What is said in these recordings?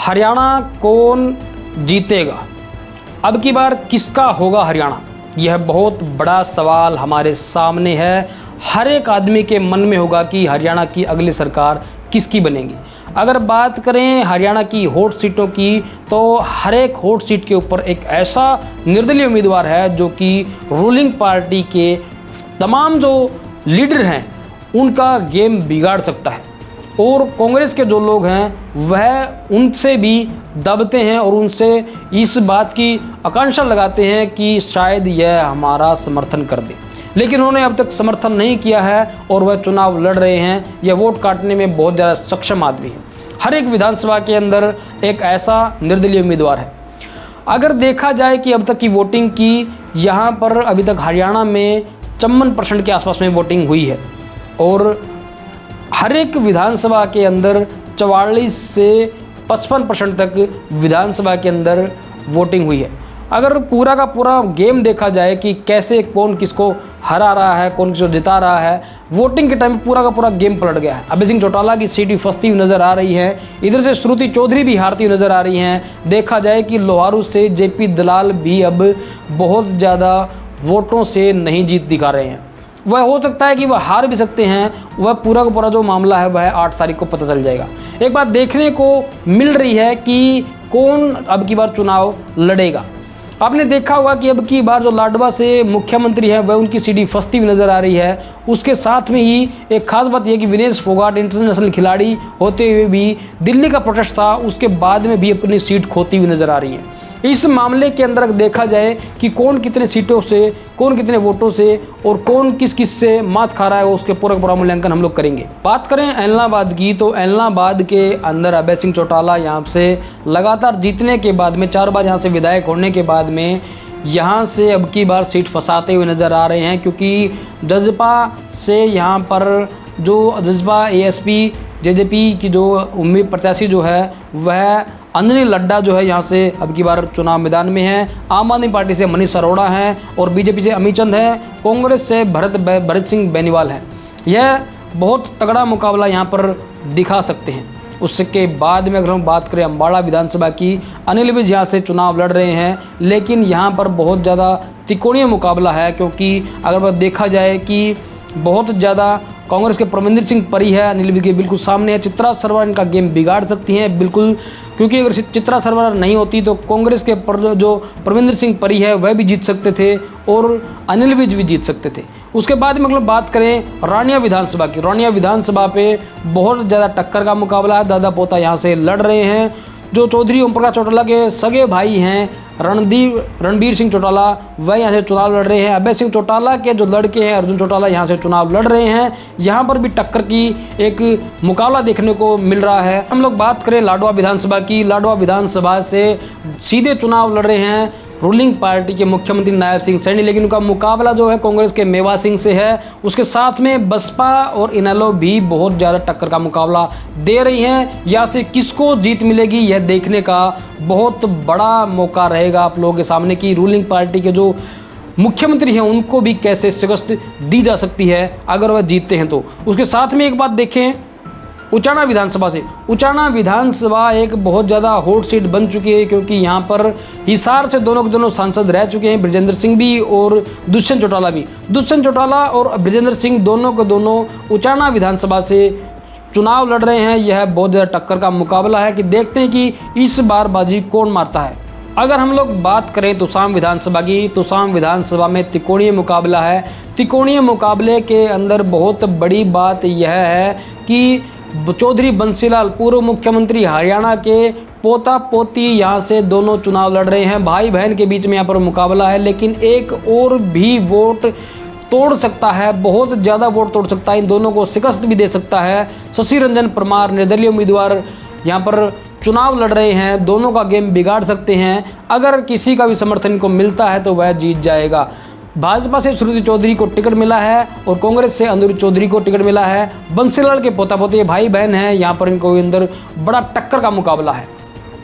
हरियाणा कौन जीतेगा? अब की बार किसका होगा हरियाणा? यह बहुत बड़ा सवाल हमारे सामने है। हर एक आदमी के मन में होगा कि हरियाणा की अगली सरकार किसकी बनेगी। अगर बात करें हरियाणा की हॉट सीटों की, तो हर एक हॉट सीट के ऊपर एक ऐसा निर्दलीय उम्मीदवार है जो कि रूलिंग पार्टी के तमाम जो लीडर हैं उनका गेम बिगाड़ सकता है, और कांग्रेस के जो लोग हैं वह उनसे भी दबते हैं और उनसे इस बात की आकांक्षा लगाते हैं कि शायद यह हमारा समर्थन कर दे, लेकिन उन्होंने अब तक समर्थन नहीं किया है और वह चुनाव लड़ रहे हैं। यह वोट काटने में बहुत ज़्यादा सक्षम आदमी है। हर एक विधानसभा के अंदर एक ऐसा निर्दलीय उम्मीदवार है। अगर देखा जाए कि अब तक की वोटिंग की, यहाँ पर अभी तक हरियाणा में 54% के आसपास में वोटिंग हुई है, और हर एक विधानसभा के अंदर 44 से 55% तक विधानसभा के अंदर वोटिंग हुई है। अगर पूरा का पूरा गेम देखा जाए कि कैसे कौन किसको हरा रहा है, कौन किसको जिता रहा है, वोटिंग के टाइम पूरा का पूरा गेम पलट गया है। अभय सिंह चौटाला की सीट फंसती हुई नज़र आ रही है, इधर से श्रुति चौधरी भी हारती हुई नज़र आ रही हैं। देखा जाए कि लोहारू से जेपी दलाल भी अब बहुत ज़्यादा वोटों से नहीं जीत दिखा रहे हैं। वह हो सकता है कि वह हार भी सकते हैं। वह पूरा का पूरा जो मामला है वह 8 तारीख को पता चल जाएगा। एक बात देखने को मिल रही है कि कौन अब की बार चुनाव लड़ेगा। आपने देखा होगा कि अब की बार जो लाडवा से मुख्यमंत्री है वह उनकी सीढ़ी फंसती हुई नज़र आ रही है। उसके साथ में ही एक खास बात यह कि विनेश फोगाट इंटरनेशनल खिलाड़ी होते हुए भी दिल्ली का प्रोटेस्ट था, उसके बाद में भी अपनी सीट खोती हुई नज़र आ रही है। इस मामले के अंदर देखा जाए कि कौन कितने सीटों से, कौन कितने वोटों से और कौन किस किस से मात खा रहा है, उसके पूरा मूल्यांकन हम लोग करेंगे। बात करें एलनाबाद की, तो एलनाबाद के अंदर अभय सिंह चौटाला यहाँ से लगातार जीतने के बाद में 4 बार यहाँ से विधायक होने के बाद में यहाँ से अब की बार सीट फंसाते हुए नज़र आ रहे हैं, क्योंकि जजपा से यहाँ पर जो जजपा एएसपी जेजेपी की जो उम्मीद प्रत्याशी जो है वह अंजनी लड्डा जो है यहाँ से अब की बार चुनाव मैदान में है। आम आदमी पार्टी से मनीष अरोड़ा हैं और बीजेपी से अमित चंद है, कांग्रेस से भरत सिंह बेनीवाल है। यह बहुत तगड़ा मुकाबला यहाँ पर दिखा सकते हैं। उसके बाद में अगर हम बात करें अम्बाड़ा विधानसभा की, अनिल विज यहाँ से चुनाव लड़ रहे हैं, लेकिन यहाँ पर बहुत ज़्यादा त्रिकोणीय मुकाबला है, क्योंकि अगर वह देखा जाए कि बहुत ज़्यादा कांग्रेस के परमिंदर सिंह परी है, अनिल विज के बिल्कुल सामने है। चित्रा सरवर इनका गेम बिगाड़ सकती हैं बिल्कुल, क्योंकि अगर चित्रा सरवर नहीं होती तो कांग्रेस के जो परमिंदर सिंह परी है वह भी जीत सकते थे और अनिल विज भी जीत सकते थे। उसके बाद में मतलब बात करें रानिया विधानसभा की, रानिया विधानसभा पे बहुत ज़्यादा टक्कर का मुकाबला है। दादा पोता यहाँ से लड़ रहे हैं। जो चौधरी ओम प्रकाश चौटाला के सगे भाई हैं रणबीर सिंह चौटाला, वह यहाँ से चुनाव लड़ रहे हैं। अभय सिंह चौटाला के जो लड़के हैं अर्जुन चौटाला यहाँ से चुनाव लड़ रहे हैं। यहाँ पर भी टक्कर की एक मुकाबला देखने को मिल रहा है। हम लोग बात करें लाडवा विधानसभा की, लाडवा विधानसभा से सीधे चुनाव लड़ रहे हैं रूलिंग पार्टी के मुख्यमंत्री नायब सिंह सैनी, लेकिन उनका मुकाबला जो है कांग्रेस के मेवा सिंह से है। उसके साथ में बसपा और इनेलो भी बहुत ज़्यादा टक्कर का मुकाबला दे रही हैं। यहाँ से किसको जीत मिलेगी यह देखने का बहुत बड़ा मौका रहेगा आप लोगों के सामने कि रूलिंग पार्टी के जो मुख्यमंत्री हैं उनको भी कैसे शिकस्त दी जा सकती है अगर वह जीतते हैं तो। उसके साथ में एक बात देखें उचाना विधानसभा से, उचाना विधानसभा एक बहुत ज़्यादा हॉट सीट बन चुकी है, क्योंकि यहाँ पर हिसार से दोनों के दोनों सांसद रह चुके हैं, बृजेंद्र सिंह भी और दुष्यंत चौटाला भी। दुष्यंत चौटाला और बृजेंद्र सिंह दोनों के दोनों उचाना विधानसभा से चुनाव लड़ रहे हैं। यह बहुत ज़्यादा टक्कर का मुकाबला है कि देखते हैं कि इस बार बाजी कौन मारता है। अगर हम लोग बात करें तुसाम विधानसभा की, तुसाम विधानसभा में त्रिकोणीय मुकाबला है। त्रिकोणीय मुकाबले के अंदर बहुत बड़ी बात यह है कि चौधरी बंसीलाल पूर्व मुख्यमंत्री हरियाणा के पोता पोती यहाँ से दोनों चुनाव लड़ रहे हैं। भाई बहन के बीच में यहाँ पर मुकाबला है, लेकिन एक और भी वोट तोड़ सकता है, बहुत ज़्यादा वोट तोड़ सकता है, इन दोनों को शिकस्त भी दे सकता है। शशि रंजन परमार निर्दलीय उम्मीदवार यहाँ पर चुनाव लड़ रहे हैं, दोनों का गेम बिगाड़ सकते हैं। अगर किसी का भी समर्थन को मिलता है तो वह जीत जाएगा। भाजपा से श्रुति चौधरी को टिकट मिला है और कांग्रेस से अंदूरी चौधरी को टिकट मिला है। बंसीलाल के पोता पोती भाई बहन हैं, यहाँ पर इनको अंदर बड़ा टक्कर का मुकाबला है।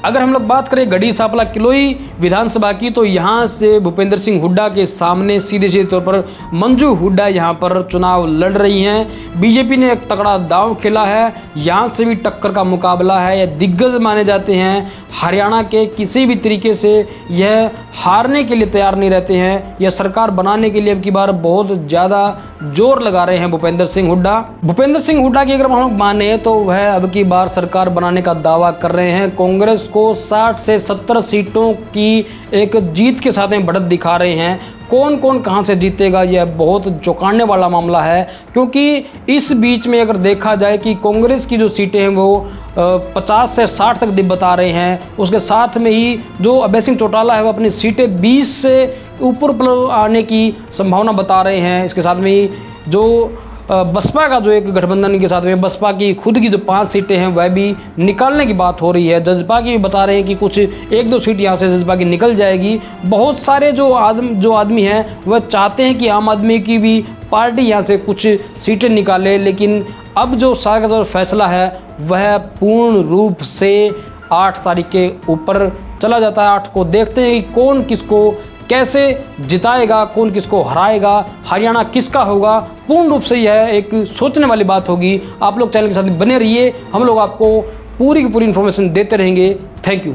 अगर हम लोग बात करें गढ़ी सांपला किलोई विधानसभा की, तो यहाँ से भूपेंद्र सिंह हुड्डा के सामने सीधे तौर पर मंजू हुड्डा यहाँ पर चुनाव लड़ रही हैं। बीजेपी ने एक तगड़ा दांव खेला है, यहाँ से भी टक्कर का मुकाबला है। यह दिग्गज माने जाते हैं, हरियाणा के किसी भी तरीके से यह हारने के लिए तैयार नहीं रहते हैं। यह सरकार बनाने के लिए अब की बार बहुत ज़्यादा जोर लगा रहे हैं भूपेंद्र सिंह हुड्डा। भूपेंद्र सिंह हुड्डा की अगर हम लोग माने तो वह अब की बार सरकार बनाने का दावा कर रहे हैं। कांग्रेस को 60 से 70 सीटों की एक जीत के साथ में बढ़त दिखा रहे हैं। कौन कौन कहां से जीतेगा, यह बहुत चौंकाने वाला मामला है, क्योंकि इस बीच में अगर देखा जाए कि कांग्रेस की जो सीटें हैं वो 50 से 60 तक बता रहे हैं। उसके साथ में ही जो अभय सिंह चौटाला है वो अपनी सीटें 20 से ऊपर आने की संभावना बता रहे हैं। इसके साथ में ही जो बसपा का जो एक गठबंधन के साथ में बसपा की खुद की जो 5 सीटें हैं वह भी निकालने की बात हो रही है। जजपा की भी बता रहे हैं कि कुछ 1-2 सीट यहाँ से जजपा की निकल जाएगी। बहुत सारे जो आदमी हैं वह चाहते हैं कि आम आदमी की भी पार्टी यहाँ से कुछ सीटें निकाले, लेकिन अब जो सारा का फैसला है वह पूर्ण रूप से 8 तारीख के ऊपर चला जाता है। 8 को देखते हैं कि कौन किसको कैसे जिताएगा, कौन किसको हराएगा, हरियाणा किसका होगा। पूर्ण रूप से यह एक सोचने वाली बात होगी। आप लोग चैनल के साथ बने रहिए, हम लोग आपको पूरी की पूरी इन्फॉर्मेशन देते रहेंगे। Thank you.